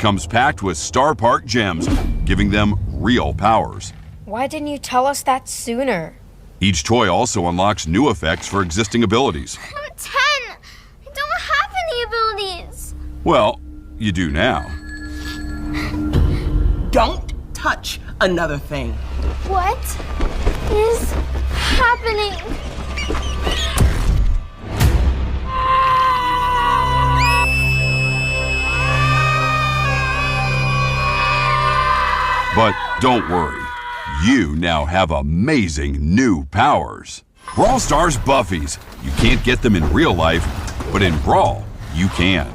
comes packed with Star Park gems, giving them real powers. Why didn't you tell us that sooner? Each toy also unlocks new effects for existing abilities. I'm 10. I don't have any abilities. Well, you do now. Don't touch another thing. What is happening? But don't worry, you now have amazing new powers. Brawl Stars Buffies. You can't get them in real life, but in Brawl, you can.